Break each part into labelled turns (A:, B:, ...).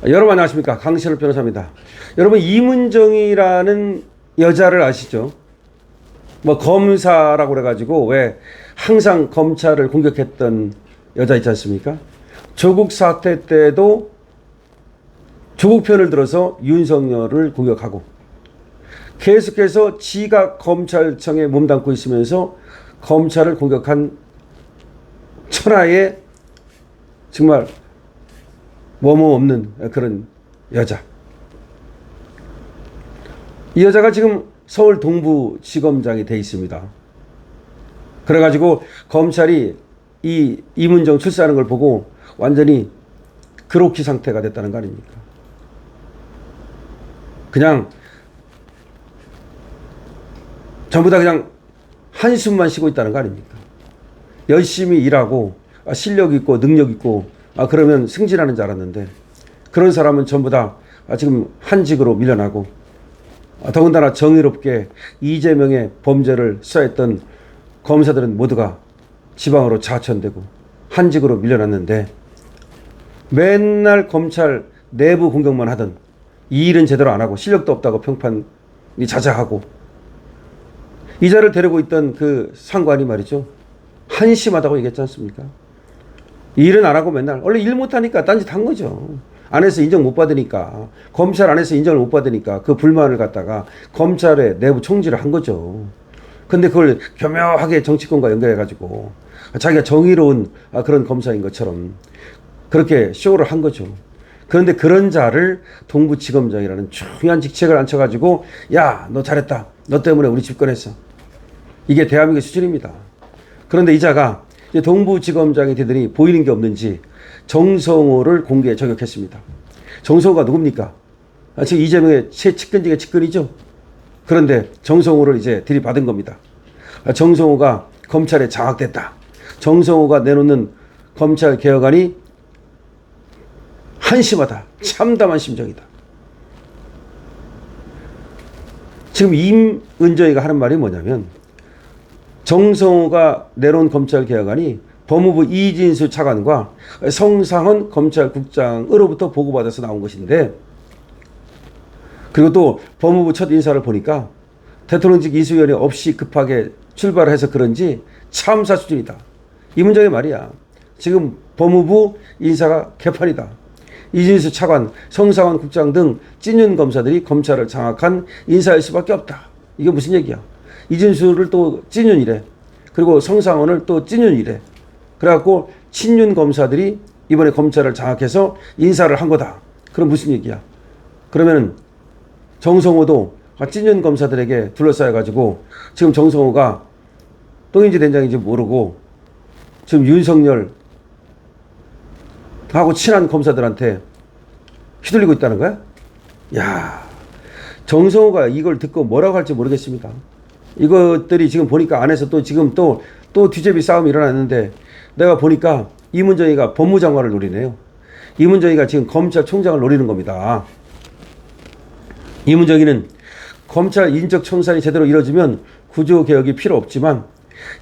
A: 여러분 안녕하십니까, 강신업 변호사입니다. 여러분, 이문정이라는 여자를 아시죠? 뭐 검사라고 그래가지고 왜 항상 검찰을 공격했던 여자 있지 않습니까? 조국 사태 때도 조국 편을 들어서 윤석열을 공격하고, 계속해서 지가 검찰청에 몸담고 있으면서 검찰을 공격한 천하의 정말 뭐뭐 없는 그런 여자. 이 여자가 지금 서울 동부지검장이 돼 있습니다. 그래가지고 검찰이 이 이문정 출세하는 걸 보고 완전히 그로키 상태가 됐다는 거 아닙니까? 그냥 전부 다 그냥 한숨만 쉬고 있다는 거 아닙니까? 열심히 일하고 실력 있고 능력 있고 그러면 승진하는 줄 알았는데, 그런 사람은 전부 다 지금 한직으로 밀려나고, 더군다나 정의롭게 이재명의 범죄를 수사했던 검사들은 모두가 지방으로 자천되고 한직으로 밀려났는데, 맨날 검찰 내부 공격만 하던, 이 일은 제대로 안 하고 실력도 없다고 평판이 자자하고, 이자를 데리고 있던 그 상관이 말이죠, 한심하다고 얘기했지 않습니까? 일은 안 하고 맨날 원래 일 못하니까 딴짓 한 거죠. 안에서 인정 못 받으니까, 검찰 안에서 인정을 못 받으니까 그 불만을 갖다가 검찰의 내부 총질을 한 거죠. 근데 그걸 교묘하게 정치권과 연결해가지고 자기가 정의로운 그런 검사인 것처럼 그렇게 쇼를 한 거죠. 그런데 그런 자를 동부지검장이라는 중요한 직책을 앉혀가지고, 야, 너 잘했다, 너 때문에 우리 집권했어, 이게 대한민국의 수준입니다. 그런데 이 자가 이제 동부지검장이 되더니 보이는 게 없는지 정성호를 공개에 저격했습니다. 정성호가 누굽니까? 지금 이재명의 최측근 중에 측근이죠. 그런데 정성호를 이제 들이받은 겁니다. 정성호가 검찰에 장악됐다, 정성호가 내놓는 검찰 개혁안이 한심하다, 참담한 심정이다. 지금 임은정이가 하는 말이 뭐냐면, 정성호가 내놓은 검찰 개혁안이 법무부 이진수 차관과 성상헌 검찰국장으로부터 보고받아서 나온 것인데, 그리고 또 법무부 첫 인사를 보니까 대통령직 인수위원회 없이 급하게 출발을 해서 그런지 참사 수준이다. 이문정의 말이야. 지금 법무부 인사가 개판이다. 이진수 차관, 성상헌 국장 등 찐윤 검사들이 검찰을 장악한 인사일 수밖에 없다. 이게 무슨 얘기야? 이진수를 또 찐윤이래. 그리고 성상헌을 또 찐윤이래. 그래갖고 친윤 검사들이 이번에 검찰을 장악해서 인사를 한 거다. 그럼 무슨 얘기야? 그러면은 정성호도 찐윤 검사들에게 둘러싸여가지고 지금 정성호가 똥인지 된장인지 모르고 지금 윤석열 하고 친한 검사들한테 휘둘리고 있다는 거야? 야, 정성호가 이걸 듣고 뭐라고 할지 모르겠습니다. 이것들이 지금 보니까 안에서 또 지금 또 뒤제비 싸움이 일어났는데, 내가 보니까 이문정이가 법무장관을 노리네요. 이문정이가 지금 검찰총장을 노리는 겁니다. 이문정이는 검찰 인적 청산이 제대로 이루어지면 구조개혁이 필요 없지만,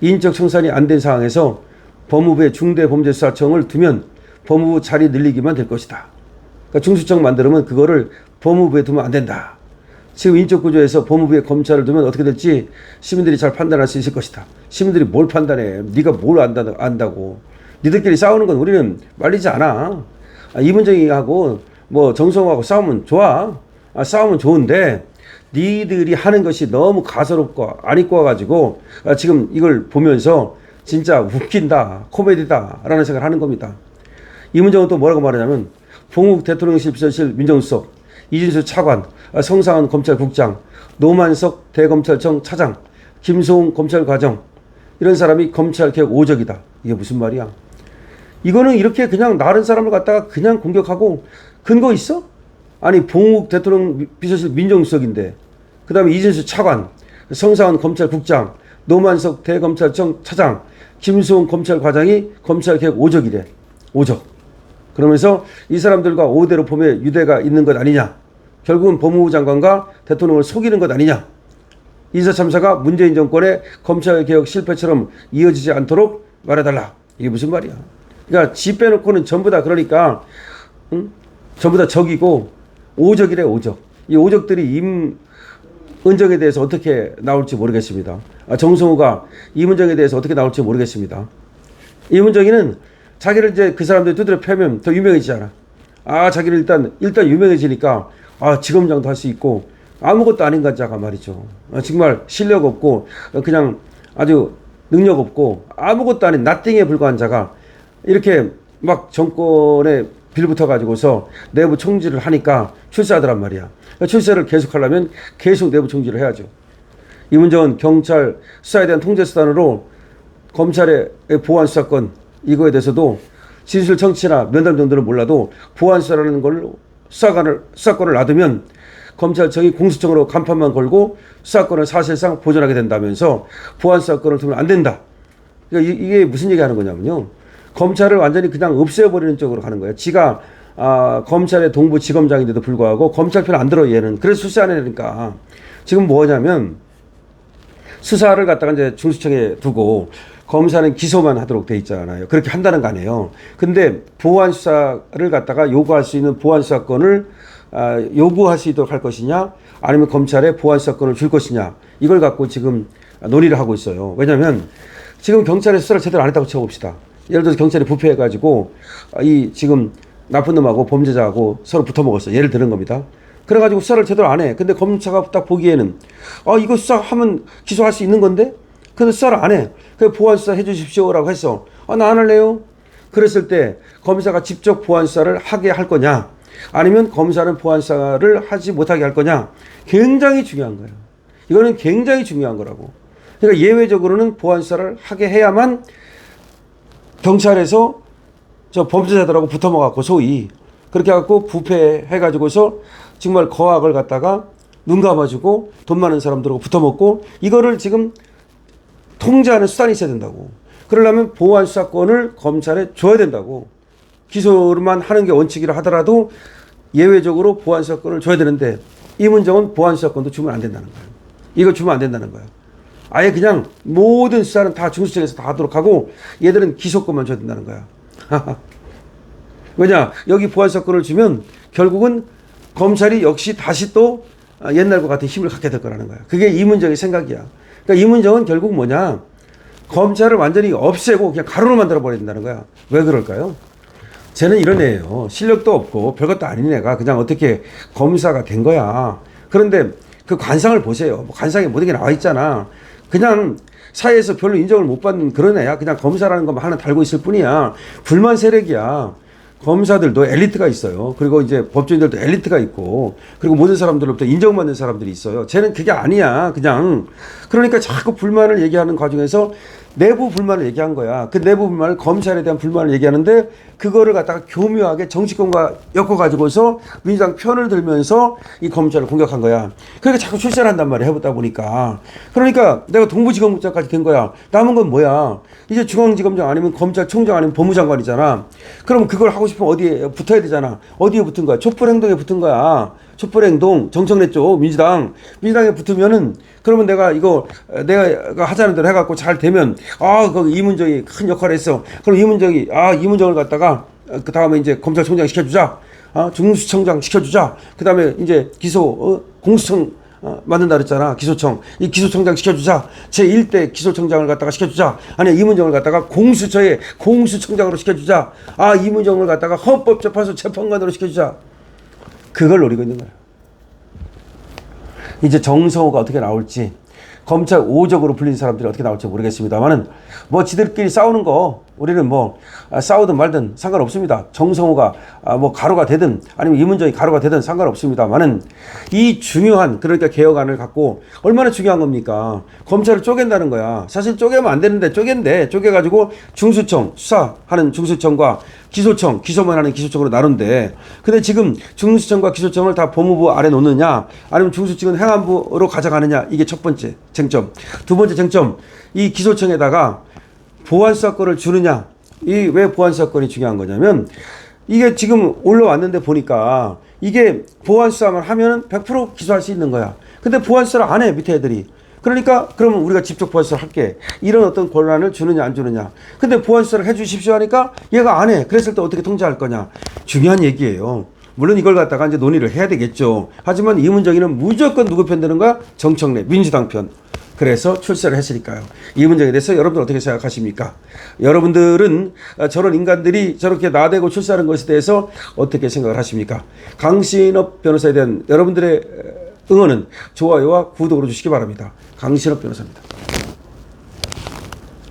A: 인적 청산이 안 된 상황에서 법무부의 중대범죄수사청을 두면 법무부 자리 늘리기만 될 것이다. 그러니까 중수청 만들면 그거를 법무부에 두면 안 된다. 지금 인적 구조에서 법무부에 검찰을 두면 어떻게 될지 시민들이 잘 판단할 수 있을 것이다. 시민들이 뭘 판단해? 네가 뭘 안다고? 니들끼리 싸우는 건 우리는 말리지 않아. 이문정이하고 뭐 정성호하고 싸우면 좋아. 싸우면 좋은데, 니들이 하는 것이 너무 가소롭고 안 입고 와가지고 지금 이걸 보면서 진짜 웃긴다, 코미디다 라는 생각을 하는 겁니다. 이문정은 또 뭐라고 말하냐면, 봉욱 대통령실 비서실 민정수석, 이진수 차관, 성상헌 검찰국장, 노만석 대검찰청 차장, 김소웅 검찰과장, 이런 사람이 검찰개혁 오적이다. 이게 무슨 말이야? 이거는 이렇게 그냥 나른 사람을 갖다가 그냥 공격하고 근거 있어? 아니, 봉욱 대통령 비서실 민정수석인데, 그 다음에 이진수 차관, 성상헌 검찰국장, 노만석 대검찰청 차장, 김소웅 검찰과장이 검찰개혁 오적이래. 오적. 그러면서 이 사람들과 5대로 폼에 유대가 있는 것 아니냐. 결국은 법무부 장관과 대통령을 속이는 것 아니냐. 인사참사가 문재인 정권의 검찰개혁 실패처럼 이어지지 않도록 말해달라. 이게 무슨 말이야. 그러니까 지 빼놓고는 전부 다 그러니까 전부 다 적이고 오적이래 오적. 이 오적들이 임은정에 대해서 어떻게 나올지 모르겠습니다. 정성호가 임은정에 대해서 어떻게 나올지 모르겠습니다. 임은정이는 자기를 이제 그 사람들이 두드려 패면 더 유명해지잖아. 자기를 일단 유명해지니까 지검장도 할 수 있고 아무것도 아닌 자가 말이죠. 정말 실력 없고 그냥 아주 능력 없고 아무것도 아닌 나띵에 불과한 자가 이렇게 막 정권에 빌붙어 가지고서 내부 총질을 하니까 출세하더란 말이야. 출세를 계속하려면 계속 내부 총질을 해야죠. 임은정은 경찰 수사에 대한 통제수단으로 검찰의 보안수사권 이거에 대해서도 진술 청취나 면담 정도는 몰라도 보안수사라는 걸 수사권을 놔두면 검찰청이 공수청으로 간판만 걸고 수사권을 사실상 보존하게 된다면서 보안수사권을 두면 안 된다. 그러니까 이게 무슨 얘기 하는 거냐면요. 검찰을 완전히 그냥 없애버리는 쪽으로 가는 거예요. 지가 검찰의 동부지검장인데도 불구하고 검찰 편 안 들어 얘는. 그래서 수사 안 해니까 지금 뭐냐면 수사를 갖다가 이제 중수청에 두고 검사는 기소만 하도록 돼 있잖아요. 그렇게 한다는 거 아니에요. 근데 보안 수사를 갖다가 요구할 수 있는 보안 수사권을 요구할 수 있도록 할 것이냐, 아니면 검찰에 보안 수사권을 줄 것이냐, 이걸 갖고 지금 논의를 하고 있어요. 왜냐하면 지금 경찰의 수사를 제대로 안 했다고 쳐봅시다. 예를 들어서 경찰이 부패해가지고 이 지금 나쁜 놈하고 범죄자하고 서로 붙어먹었어. 예를 드는 겁니다. 그래가지고 수사를 제대로 안 해. 근데 검사가 딱 보기에는 이거 수사하면 기소할 수 있는 건데? 근데 수사를 안 해. 그래서 보안 수사 해주십시오라고 했어. 나 안 할래요. 그랬을 때 검사가 직접 보안 수사를 하게 할 거냐, 아니면 검사는 보안 수사를 하지 못하게 할 거냐, 굉장히 중요한 거예요. 이거는 굉장히 중요한 거라고. 그러니까 예외적으로는 보안 수사를 하게 해야만 경찰에서 저 범죄자들하고 붙어먹었고 소위 그렇게 해갖고 부패해가지고서 정말 거악을 갖다가 눈 감아주고 돈 많은 사람들하고 붙어먹고 이거를 지금 통제하는 수단이 있어야 된다고. 그러려면 보안 수사권을 검찰에 줘야 된다고. 기소만 하는 게 원칙이라 하더라도 예외적으로 보안 수사권을 줘야 되는데 임은정은 보안 수사권도 주면 안 된다는 거예요. 이거 주면 안 된다는 거예요. 아예 그냥 모든 수사는 다 중수청에서 다 하도록 하고 얘들은 기소권만 줘야 된다는 거야. 왜냐, 여기 보안 수사권을 주면 결국은 검찰이 역시 다시 또 옛날과 같은 힘을 갖게 될 거라는 거야. 그게 임은정의 생각이야. 그러니까 임은정은 결국 뭐냐, 검찰을 완전히 없애고 그냥 가루로 만들어 버려야 된다는 거야. 왜 그럴까요? 쟤는 이런 애예요. 실력도 없고 별것도 아닌 애가 그냥 어떻게 검사가 된 거야. 그런데 그 관상을 보세요. 관상에 모든 게 나와 있잖아. 그냥 사회에서 별로 인정을 못 받는 그런 애야. 그냥 검사라는 것만 하나 달고 있을 뿐이야. 불만 세력이야. 검사들도 엘리트가 있어요. 그리고 이제 법조인들도 엘리트가 있고, 그리고 모든 사람들로부터 인정받는 사람들이 있어요. 쟤는 그게 아니야. 그냥. 그러니까 자꾸 불만을 얘기하는 과정에서 내부 불만을 얘기한 거야. 그 내부 불만을, 검찰에 대한 불만을 얘기하는데 그거를 갖다가 교묘하게 정치권과 엮어가지고서 민주당 편을 들면서 이 검찰을 공격한 거야. 그러니까 자꾸 출세를 한단 말이야. 해보다 보니까. 그러니까 내가 동부지검장까지 된 거야. 남은 건 뭐야? 이제 중앙지검장 아니면 검찰총장 아니면 법무장관이잖아. 그럼 그걸 하고 싶으면 어디에 붙어야 되잖아. 어디에 붙은 거야? 촛불행동에 붙은 거야. 촛불행동, 정청래 쪽, 민주당에 붙으면은, 그러면 내가 하자는 대로 해갖고 잘 되면, 거기 임은정이 큰 역할을 했어. 그럼 임은정을 갖다가, 그 다음에 이제 검찰총장 시켜주자. 중수청장 시켜주자. 그 다음에 이제 공수청, 만든다 그랬잖아. 기소청. 이 기소청장 시켜주자. 제1대 기소청장을 갖다가 시켜주자. 아니, 임은정을 갖다가 공수처의 공수청장으로 시켜주자. 임은정을 갖다가 헌법재판소 재판관으로 시켜주자. 그걸 노리고 있는 거야. 이제 정성호가 어떻게 나올지, 검찰 오적으로 불린 사람들이 어떻게 나올지 모르겠습니다만은, 지들끼리 싸우는 거 우리는 싸우든 말든 상관없습니다. 정성호가 가루가 되든 아니면 임은정이 가루가 되든 상관없습니다만은, 이 중요한, 그러니까 개혁안을 갖고 얼마나 중요한 겁니까? 검찰을 쪼갠다는 거야. 사실 쪼개면 안 되는데 쪼개가지고 중수청, 수사하는 중수청과 기소청, 기소만 하는 기소청으로 나눈대. 근데 지금 중수청과 기소청을 다 법무부 아래 놓느냐, 아니면 중수청은 행안부로 가져가느냐, 이게 첫 번째 쟁점. 두 번째 쟁점, 이 기소청에다가 보안수사권을 주느냐. 왜 보안수사권이 중요한 거냐면, 이게 지금 올라왔는데 보니까 이게 보안수사만 하면 100% 기소할 수 있는 거야. 근데 보안수사를 안 해, 밑에 애들이. 그러니까 그러면 우리가 직접 보안수사를 할게. 이런 어떤 권한을 주느냐 안 주느냐. 근데 보안수사를 해 주십시오 하니까 얘가 안 해. 그랬을 때 어떻게 통제할 거냐. 중요한 얘기예요. 물론 이걸 갖다가 이제 논의를 해야 되겠죠. 하지만 이문정이는 무조건 누구 편 되는 거야? 정청래, 민주당 편. 그래서 출세를 했으니까요. 이 문제에 대해서 여러분들 어떻게 생각하십니까? 여러분들은 저런 인간들이 저렇게 나대고 출세하는 것에 대해서 어떻게 생각을 하십니까? 강신업 변호사에 대한 여러분들의 응원은 좋아요와 구독으로 주시기 바랍니다. 강신업 변호사입니다.